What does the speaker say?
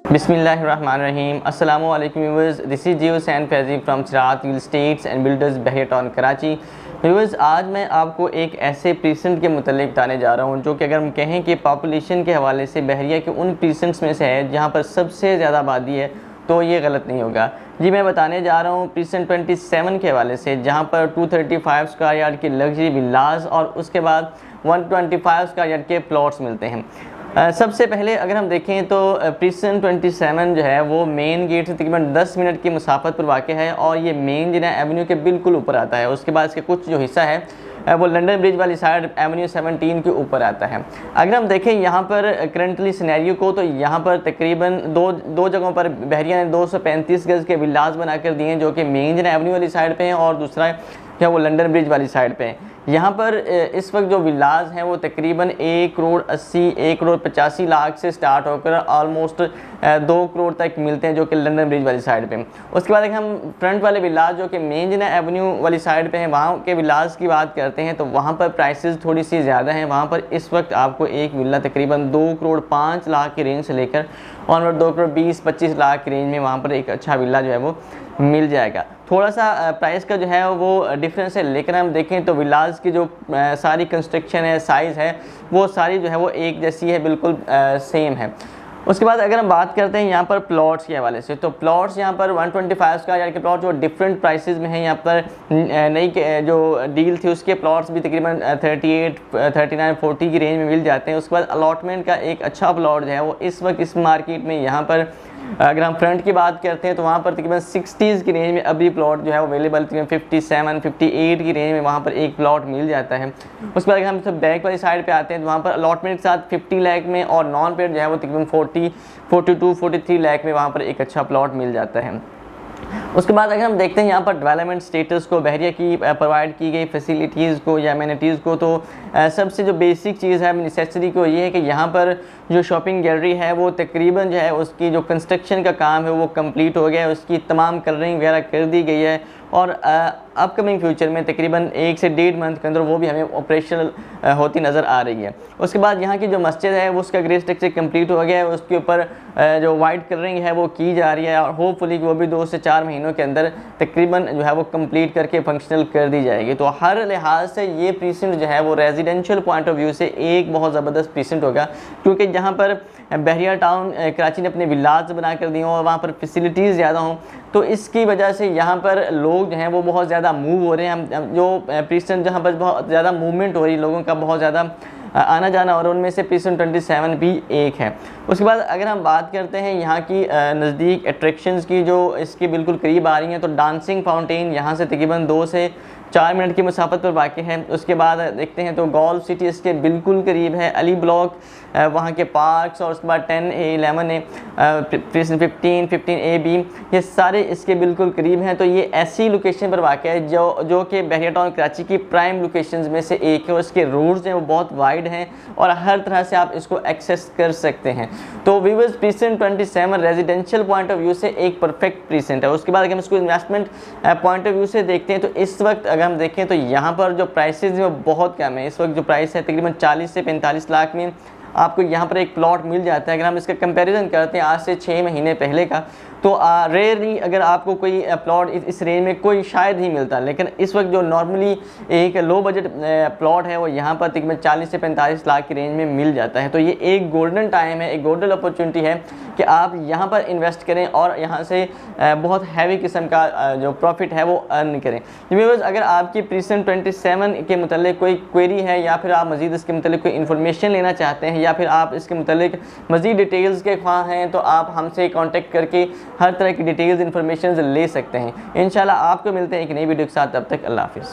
बिस्मिल्लाहिर्रहमानिर्रहीम। अस्सलामु अलैकुम viewers, this is Zeeshan Faizi from Sirat real estates and builders Bahria town Karachi. Viewers, आज मैं आपको एक ऐसे प्रीसेंट के मुतालिक बताने जा रहा हूँ जो कि अगर हम कहें कि पॉपुलेशन के हवाले से बहरिया के उन प्रीसेंट्स में से है जहाँ पर सबसे ज़्यादा आबादी है, तो ये गलत नहीं होगा जी। मैं बताने जा रहा हूँ प्रीसेंट 27 के हवाले से, जहाँ पर 235 स्क्वायर यार्ड की लग्जरी विलास और उसके बाद 125 स्क्वायर यार्ड के प्लॉट्स मिलते हैं। सबसे पहले अगर हम देखें तो प्रीसेंट 27 जो है वो मेन गेट से तकरीबन 10 मिनट की मुसाफत पर वाक़ है और ये मेन जिना एवेन्यू के बिल्कुल ऊपर आता है। उसके बाद इसके कुछ जो हिस्सा है वो लंदन ब्रिज वाली साइड एवेन्यू 17 के ऊपर आता है। अगर हम देखें यहाँ पर करंटली सिनेरियो को, तो यहाँ पर तकरीबन दो जगहों पर बहरिया ने 235 गज़ के विलास बनाकर दिए हैं जो कि मेन जिना एवेन्यू वाली साइड पे हैं और दूसरा है वो लंदन ब्रिज वाली साइड पे है। यहाँ पर इस वक्त जो विलास हैं वो तकरीबन 1 करोड़ 80, 1 करोड़ 85 लाख से स्टार्ट होकर ऑलमोस्ट 2 करोड़ तक मिलते हैं जो कि लंदन ब्रिज वाली साइड पे। उसके बाद अगर हम फ्रंट वाले विलास जो कि मेन जिना एवेन्यू वाली साइड पे हैं वहाँ के विलास की बात करते हैं तो वहाँ पर प्राइसेस थोड़ी सी ज़्यादा हैं। वहाँ पर इस वक्त आपको एक विला तकरीबन 2 करोड़ 5 लाख की रेंज से लेकर ऑनवर्ड 2 करोड़ 20-25 लाख की रेंज में वहाँ पर एक अच्छा विला जो है वो मिल जाएगा। थोड़ा सा प्राइस का जो है वो डिफरेंस है, लेकिन हम देखें तो विलास की जो सारी कंस्ट्रक्शन है, साइज़ है, वो सारी जो है वो एक जैसी है, बिल्कुल सेम है। उसके बाद अगर हम बात करते हैं यहाँ पर प्लॉट्स के हवाले से, तो प्लॉट्स यहाँ पर 125 स्क्वायर यार्ड के प्लॉट जो डिफरेंट प्राइसेस में हैं। यहाँ पर नई जो डील थी उसके प्लॉट्स भी तकरीबन 38, 39, 40 की रेंज में मिल जाते हैं। उसके बाद अलॉटमेंट का एक अच्छा प्लॉट जो है वो इस वक्त इस मार्केट में यहाँ पर अगर हम फ्रंट की बात करते हैं तो वहाँ पर तकरीबन 60s की रेंज में अभी प्लॉट जो है वो अवेलेबल, तकरीबन 57, 58 की रेंज में वहाँ पर एक प्लॉट मिल जाता है। उसके बाद अगर हम सब बैक वाली साइड पे आते हैं तो वहाँ पर अलॉटमेंट के साथ 50 लाख में और नॉन पेड जो है वो तकरीबन 40, 42, 43 लाख में वहाँ पर एक अच्छा प्लॉट मिल जाता है। उसके बाद अगर हम देखते हैं यहाँ पर डेवलपमेंट स्टेटस को, बहरिया की प्रोवाइड की गई फैसिलिटीज़ को या एमिनिटीज़ को, तो सबसे जो बेसिक चीज़ है नेसेसरी को ये है कि यहाँ पर जो शॉपिंग गैलरी है वो तकरीबन जो है उसकी जो कंस्ट्रक्शन का काम है वो कंप्लीट हो गया है, उसकी तमाम कलरिंग वगैरह कर दी गई है और अपकमिंग फ्यूचर में तकरीबन 1 से 1.5 मंथ के अंदर वो भी हमें ऑपरेशनल होती नज़र आ रही है। उसके बाद यहाँ की जो मस्जिद है वो उसका ग्रे स्ट्रक्चर कंप्लीट हो गया है, उसके ऊपर जो वाइट कलरिंग है वो की जा रही है और होपफुली वो भी 2 से 4 महीनों के अंदर तकरीबन जो है वो कंप्लीट करके फंक्शनल कर दी जाएगी। तो हर लिहाज से ये प्रीसेंट जो है वो रेजिडेंशियल पॉइंट ऑफ व्यू से एक बहुत ज़बरदस्त प्रीसेंट होगा, क्योंकि जहाँ पर बहरिया टाउन कराची ने अपने विलास बना कर दिए हों और वहाँ पर फैसिलिटीज़ ज़्यादा हों, तो इसकी वजह से यहाँ पर लोग जो हैं वो बहुत ज़्यादा मूव हो रहे हैं। हम जो प्रीसेंट जहाँ पर बहुत ज़्यादा मूवमेंट हो रही है, लोगों का बहुत ज़्यादा आना जाना, और उनमें से प्रीसेंट 27 भी एक है। उसके बाद अगर हम बात करते हैं यहाँ की नज़दीक अट्रैक्शंस की जो इसके बिल्कुल करीब आ रही हैं, तो डांसिंग फाउंटेन यहाँ से तकरीबन 2 से 4 मिनट की मुसाफत पर वाक़ है। उसके बाद देखते हैं तो गोल्फ सिटी इसके बिल्कुल करीब है, अली ब्लॉक वहाँ के पार्क्स, और उसके बाद 10A, 11A, 15, 15AB, ये सारे इसके बिल्कुल करीब हैं। तो ये ऐसी लोकेशन पर वाक़ है जो कि बहरिया टाउन कराची की प्राइम लोकेशंस में से एक है और इसके रोड्स हैं वो बहुत वाइड हैं और हर तरह से आप इसको एक्सेस कर सकते हैं। तो viewers, precinct 27 residential point of view से एक परफेक्ट प्रीसेंट है। उसके बाद अगर हम इसको इन्वेस्टमेंट पॉइंट ऑफ व्यू से देखते हैं तो इस वक्त अगर हम देखें तो यहाँ पर जो प्राइसेस हैं वो बहुत कम है। इस वक्त जो प्राइस है तकरीबन 40 से 45 लाख में आपको यहाँ पर एक प्लॉट मिल जाता है। अगर हम इसका कंपैरिजन करते हैं आज से 6 महीने पहले का, तो रेयरली अगर आपको कोई प्लॉट इस रेंज में कोई शायद ही मिलता, लेकिन इस वक्त जो नॉर्मली एक लो बजट प्लॉट है वो यहाँ पर तकरीबन 40 से 45 लाख की रेंज में मिल जाता है। तो ये एक गोल्डन टाइम है, एक गोल्डन अपॉर्चुनिटी है कि आप यहाँ पर इन्वेस्ट करें और यहाँ से बहुत हैवी किस्म का जो प्रॉफिट है वो अर्न करें। व्यूअर्स, अगर आपकी प्रीसेंट 27 के मतलब कोई क्वेरी है या फिर आप मज़ीद इसके मतलब कोई इन्फॉर्मेशन लेना चाहते हैं या फिर आप इसके मतलब मज़ीद डिटेल्स के ख्वाह हैं, तो आप हमसे कॉन्टेक्ट करके हर तरह की डिटेल्स इन्फॉर्मेशन ले सकते हैं। इंशाल्लाह आपको मिलते हैं एक नई वीडियो के साथ, तब तक अल्लाह हाफ़िज़।